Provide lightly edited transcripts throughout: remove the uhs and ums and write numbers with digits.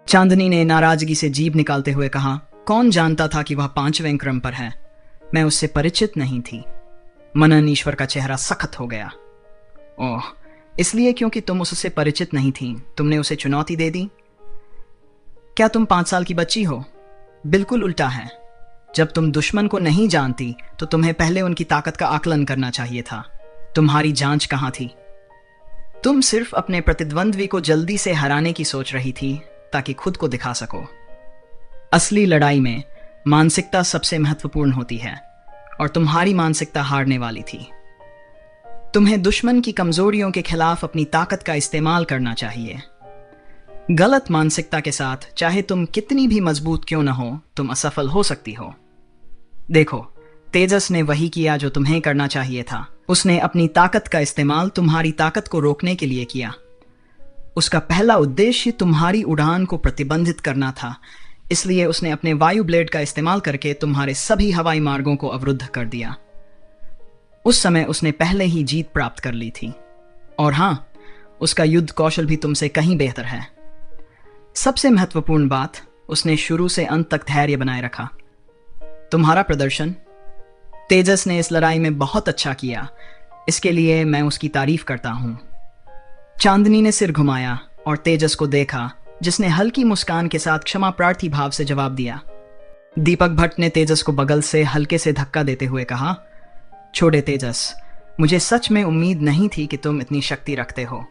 चांदनी ने नाराजगी से जीभ निकालते हुए कहा, कौन जानता था कि वह 5वें क्रम पर है। मैं उससे परिचित नहीं थी। मनन ईश्वर का चेहरा सख्त हो गया। ओह, इसलिए क्योंकि तुम उससे परिचित नहीं थी, तुमने उसे चुनौती दे दी? क्या तुम 5 साल की बच्ची हो? बिल्कुल उल्टा है। जब तुम दुश्मन को नहीं जानती तो तुम्हें पहले उनकी ताकत का आकलन करना चाहिए था। तुम्हारी जांच कहाँ थी? तुम सिर्फ अपने प्रतिद्वंद्वी को जल्दी से हराने की सोच रही थी ताकि खुद को दिखा सको। असली लड़ाई में मानसिकता सबसे महत्वपूर्ण होती है और तुम्हारी मानसिकता हारने वाली थी। तुम्हें दुश्मन की कमजोरियों के खिलाफ अपनी ताकत का इस्तेमाल करना चाहिए। गलत मानसिकता के साथ चाहे तुम कितनी भी मजबूत क्यों न हो, तुम असफल हो सकती हो। देखो, तेजस ने वही किया जो तुम्हें करना चाहिए था। उसने अपनी ताकत का इस्तेमाल तुम्हारी ताकत को रोकने के लिए किया। उसका पहला उद्देश्य तुम्हारी उड़ान को प्रतिबंधित करना था, इसलिए उसने अपने वायु ब्लेड का इस्तेमाल करके तुम्हारे सभी हवाई मार्गों को अवरुद्ध कर दिया। उस समय उसने पहले ही जीत प्राप्त कर ली थी। और हां, उसका युद्ध कौशल भी तुमसे कहीं बेहतर है। सबसे महत्वपूर्ण बात, उसने शुरू से अंत तक धैर्य बनाए रखा। तुम्हारा प्रदर्शन, तेजस ने इस लड़ाई में बहुत अच्छा किया, इसके लिए मैं उसकी तारीफ करता हूं। चांदनी ने सिर घुमाया और तेजस को देखा, जिसने हल्की मुस्कान के साथ क्षमा प्रार्थी भाव से जवाब दिया। दीपक भट्ट ने तेजस को बगल से हल्के से धक्का देते हुए कहा, छोड़े तेजस, मुझे सच में उम्मीद नहीं थी कि तुम इतनी शक्ति रखते हो।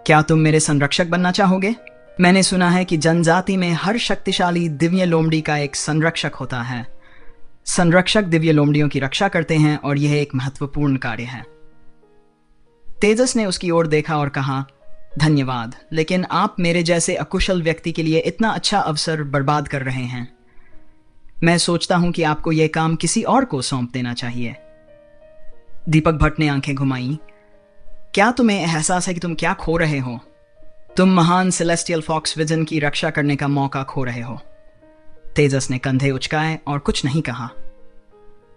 क्या तुम मेरे संरक्षक बनना चाहोगे? मैंने सुना है कि जनजाति में हर शक्तिशाली दिव्य लोमड़ी का एक संरक्षक होता है। संरक्षक दिव्य लोमड़ियों की रक्षा करते हैं और यह एक महत्वपूर्ण कार्य है। तेजस ने उसकी ओर देखा और कहा, धन्यवाद, लेकिन आप मेरे जैसे अकुशल व्यक्ति के लिए इतना अच्छा अवसर बर्बाद कर रहे हैं। मैं सोचता हूं कि आपको यह काम किसी और को सौंप देना चाहिए। दीपक भट्ट ने आंखें घुमाई। क्या तुम्हें एहसास है कि तुम क्या खो रहे हो? तुम महान सेलेस्टियल फॉक्स विजन की रक्षा करने का मौका खो रहे हो। तेजस ने कंधे उचकाए और कुछ नहीं कहा।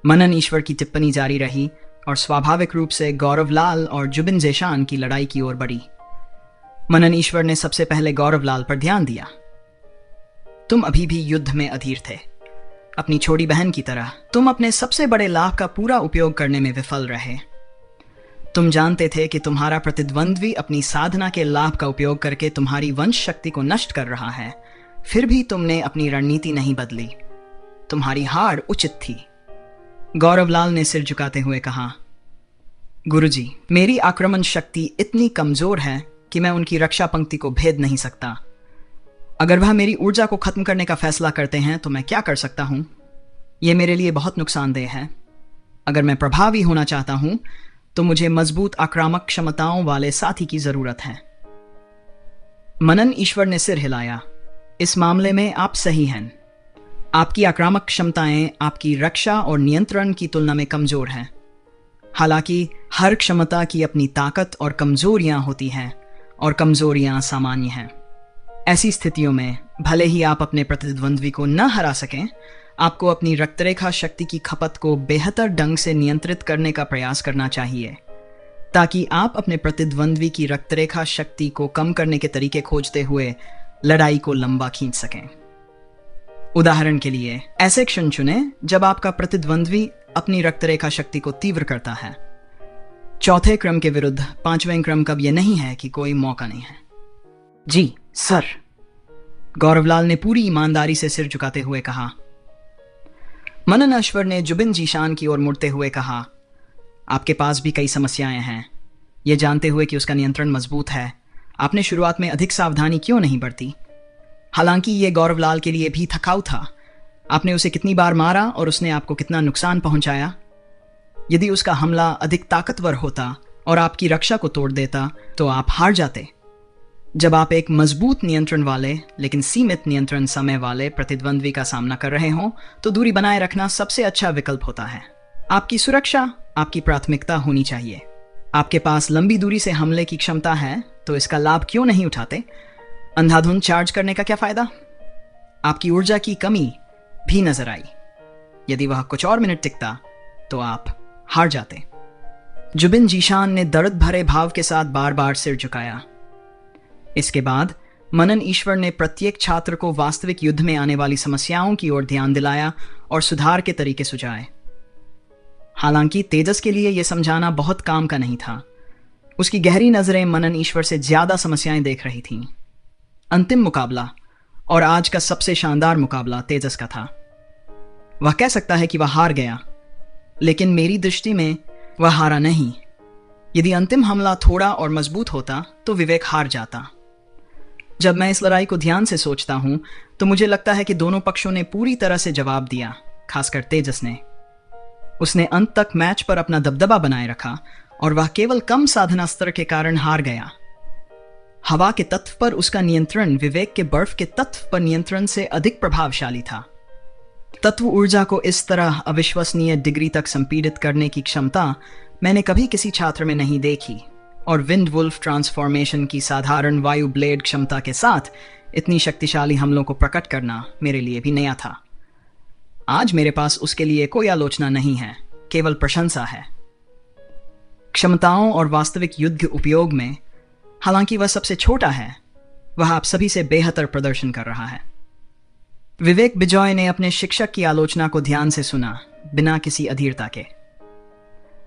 मनन ईश्वर की टिप्पणी जारी रही और स्वाभाविक रूप से गौरवलाल और जुबिन जेशान की लड़ाई की ओर बढ़ी। मनन ईश्वर ने सबसे पहले गौरवलाल पर ध्यान दिया। तुम अभी भी युद्ध में अधीर थे। अपनी छोटी बहन की तरह तुम अपने सबसे बड़े लाभ का पूरा उपयोग करने में विफल रहे। तुम जानते थे कि तुम्हारा प्रतिद्वंद्वी अपनी साधना के लाभ का उपयोग करके तुम्हारी वंश शक्ति को नष्ट कर रहा है, फिर भी तुमने अपनी रणनीति नहीं बदली। तुम्हारी हार उचित थी। गौरवलाल ने सिर झुकाते हुए कहा, गुरुजी, मेरी आक्रमण शक्ति इतनी कमजोर है कि मैं उनकी रक्षा पंक्ति को भेद नहीं सकता। अगर वह मेरी ऊर्जा को खत्म करने का फैसला करते हैं तो मैं क्या कर सकता हूं? यह मेरे लिए बहुत नुकसानदेह है। अगर मैं प्रभावी होना चाहता हूं तो मुझे मजबूत आक्रामक क्षमताओं वाले साथी की जरूरत है। मनन ईश्वर ने सिर हिलाया। इस मामले में आप सही हैं। आपकी आक्रामक क्षमताएं आपकी रक्षा और नियंत्रण की तुलना में कमजोर हैं। हालांकि हर क्षमता की अपनी ताकत और कमजोरियां होती हैं और कमजोरियां सामान्य हैं। ऐसी स्थितियों में भले ही आप अपने प्रतिद्वंद्वी को न हरा सकें, आपको अपनी रक्तरेखा शक्ति की खपत को बेहतर ढंग से नियंत्रित करने का प्रयास करना चाहिए, ताकि आप अपने प्रतिद्वंद्वी की रक्तरेखा शक्ति को कम करने के तरीके खोजते हुए लड़ाई को लंबा खींच सकें। उदाहरण के लिए, ऐसे क्षण चुनें जब आपका प्रतिद्वंद्वी अपनी रक्तरेखा शक्ति को तीव्र करता है। चौथे क्रम के विरुद्ध 5वें क्रम का यह नहीं है कि कोई मौका नहीं है। जी सर, गौरवलाल ने पूरी ईमानदारी से सिर झुकाते हुए कहा। मनन ईश्वर ने जुबिन जीशान की ओर मुड़ते हुए कहा, आपके पास भी कई समस्याएं हैं। ये जानते हुए कि उसका नियंत्रण मजबूत है, आपने शुरुआत में अधिक सावधानी क्यों नहीं बरती? हालांकि ये गौरवलाल के लिए भी थकाऊ था। आपने उसे कितनी बार मारा और उसने आपको कितना नुकसान पहुंचाया। यदि उसका हमला अधिक ताकतवर होता और आपकी रक्षा को तोड़ देता तो आप हार जाते। जब आप एक मजबूत नियंत्रण वाले लेकिन सीमित नियंत्रण समय वाले प्रतिद्वंद्वी का सामना कर रहे हों तो दूरी बनाए रखना सबसे अच्छा विकल्प होता है। आपकी सुरक्षा आपकी प्राथमिकता होनी चाहिए। आपके पास लंबी दूरी से हमले की क्षमता है तो इसका लाभ क्यों नहीं उठाते? अंधाधुंध चार्ज करने का क्या फायदा? आपकी ऊर्जा की कमी भी नजर आई। यदि वह कुछ और मिनट टिकता तो आप हार जाते। जुबिन जीशान ने दर्द भरे भाव के साथ बार बार सिर झुकाया। इसके बाद मनन ईश्वर ने प्रत्येक छात्र को वास्तविक युद्ध में आने वाली समस्याओं की ओर ध्यान दिलाया और सुधार के तरीके सुझाए। हालांकि तेजस के लिए यह समझाना बहुत काम का नहीं था। उसकी गहरी नजरें मनन ईश्वर से ज्यादा समस्याएं देख रही थीं। अंतिम मुकाबला और आज का सबसे शानदार मुकाबला तेजस का था। वह कह सकता है कि वह हार गया, लेकिन मेरी दृष्टि में वह हारा नहीं। यदि अंतिम हमला थोड़ा और मजबूत होता तो विवेक हार जाता। जब मैं इस लड़ाई को ध्यान से सोचता हूं तो मुझे लगता है कि दोनों पक्षों ने पूरी तरह से जवाब दिया, खासकर तेजस ने। उसने अंत तक मैच पर अपना दबदबा बनाए रखा और वह केवल कम साधना स्तर के कारण हार गया। हवा के तत्व पर उसका नियंत्रण विवेक के बर्फ के तत्व पर नियंत्रण से अधिक प्रभावशाली था। तत्व ऊर्जा को इस तरह अविश्वसनीय डिग्री तक संपीड़ित करने की क्षमता मैंने कभी किसी छात्र में नहीं देखी, और विंड वुल्फ ट्रांसफॉर्मेशन की साधारण वायु ब्लेड क्षमता के साथ इतनी शक्तिशाली हमलों को प्रकट करना मेरे लिए भी नया था। आज मेरे पास उसके लिए कोई आलोचना नहीं है, केवल प्रशंसा है। क्षमताओं और वास्तविक युद्ध उपयोग में, हालांकि वह सबसे छोटा है, वह आप सभी से बेहतर प्रदर्शन कर रहा है। विवेक बिजॉय ने अपने शिक्षक की आलोचना को ध्यान से सुना, बिना किसी अधीरता के।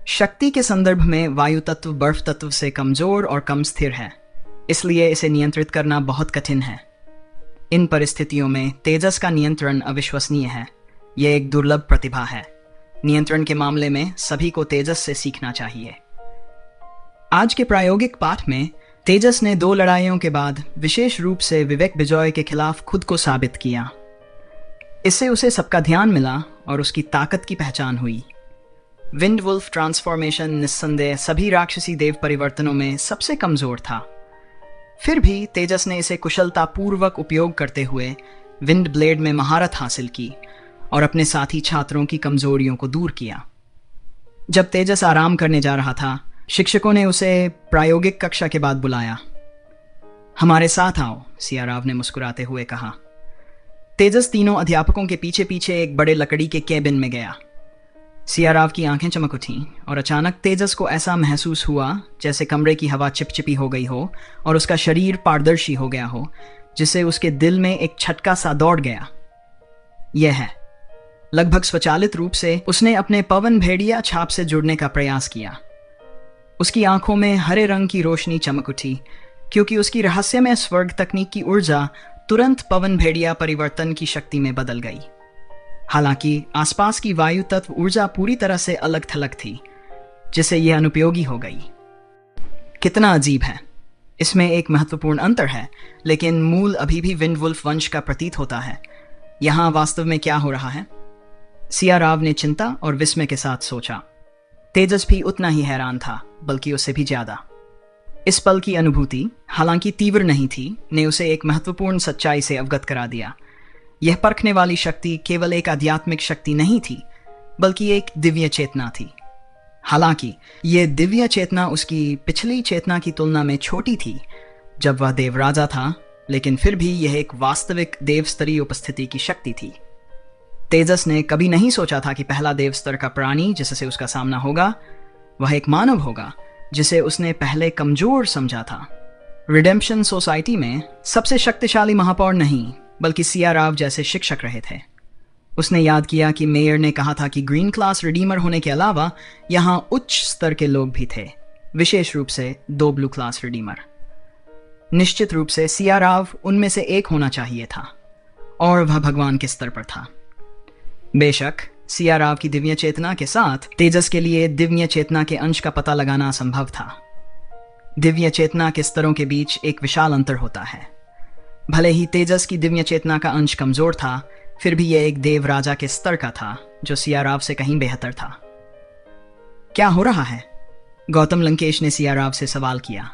शक्ति के संदर्भ में वायु तत्व बर्फ तत्व से कमजोर और कम स्थिर है, इसलिए इसे नियंत्रित करना बहुत कठिन है। इन परिस्थितियों में तेजस का नियंत्रण अविश्वसनीय है। यह एक दुर्लभ प्रतिभा है। नियंत्रण के मामले में सभी को तेजस से सीखना चाहिए। आज के प्रायोगिक पाठ में तेजस ने 2 लड़ाइयों के बाद विशेष रूप से विवेक बिजॉय के खिलाफ खुद को साबित किया। इससे उसे सबका ध्यान मिला और उसकी ताकत की पहचान हुई। विंड वुल्फ ट्रांसफॉर्मेशन निस्संदेह सभी राक्षसी देव परिवर्तनों में सबसे कमजोर था। फिर भी तेजस ने इसे कुशलतापूर्वक उपयोग करते हुए विंड ब्लेड में महारत हासिल की और अपने साथी छात्रों की कमजोरियों को दूर किया। जब तेजस आराम करने जा रहा था, शिक्षकों ने उसे प्रायोगिक कक्षा के बाद बुलाया। हमारे साथ आओ, सिया राव ने मुस्कुराते हुए कहा। तेजस तीनों अध्यापकों के पीछे पीछे एक बड़े लकड़ी के केबिन में गया। सिया राव की आंखें चमक उठीं और अचानक तेजस को ऐसा महसूस हुआ जैसे कमरे की हवा चिपचिपी हो गई हो और उसका शरीर पारदर्शी हो गया हो, जिससे उसके दिल में एक झटका सा दौड़ गया। यह है, लगभग स्वचालित रूप से उसने अपने पवन भेड़िया छाप से जुड़ने का प्रयास किया। उसकी आंखों में हरे रंग की रोशनी चमक उठी, क्योंकि उसकी रहस्यमय स्वर्ग तकनीक की ऊर्जा तुरंत पवन भेड़िया परिवर्तन की शक्ति में बदल गई। हालांकि आसपास की वायु तत्व ऊर्जा पूरी तरह से अलग थलग थी, जिससे यह अनुपयोगी हो गई। कितना अजीब है। इसमें एक महत्वपूर्ण अंतर है, लेकिन मूल अभी भी विंड वुल्फ वंश का प्रतीत होता है। यहां वास्तव में क्या हो रहा है? सिया राव ने चिंता और विस्मय के साथ सोचा। तेजस भी उतना ही हैरान था, बल्कि उससे भी ज्यादा। इस पल की अनुभूति, हालांकि तीव्र नहीं थी, ने उसे एक महत्वपूर्ण सच्चाई से अवगत करा दिया। यह परखने वाली शक्ति केवल एक आध्यात्मिक शक्ति नहीं थी, बल्कि एक दिव्य चेतना थी। हालांकि यह दिव्य चेतना उसकी पिछली चेतना की तुलना में छोटी थी जब वह देवराजा था, लेकिन फिर भी यह एक वास्तविक देव स्तरीय उपस्थिति की शक्ति थी। तेजस ने कभी नहीं सोचा था कि पहला देव स्तर का प्राणी जिससे उसका सामना होगा, वह एक मानव होगा जिसे उसने पहले कमजोर समझा था। रिडेम्पशन सोसाइटी में सबसे शक्तिशाली महापौर नहीं, बल्कि सिया राव जैसे शिक्षक रहे थे। उसने याद किया कि मेयर ने कहा था कि ग्रीन क्लास रिडीमर होने के अलावा यहां उच्च स्तर के लोग भी थे, विशेष रूप से 2 ब्लू क्लास रिडीमर। निश्चित रूप से सिया राव उनमें से एक होना चाहिए था, और वह भगवान के स्तर पर था। बेशक सिया राव की दिव्य चेतना के साथ तेजस के लिए दिव्य चेतना के अंश का पता लगाना असंभव था। दिव्य चेतना के स्तरों के बीच एक विशाल अंतर होता है। भले ही तेजस की दिव्य चेतना का अंश कमजोर था, फिर भी यह एक देव राजा के स्तर का था, जो सिया राव से कहीं बेहतर था। क्या हो रहा है? गौतम लंकेश ने सिया राव से सवाल किया।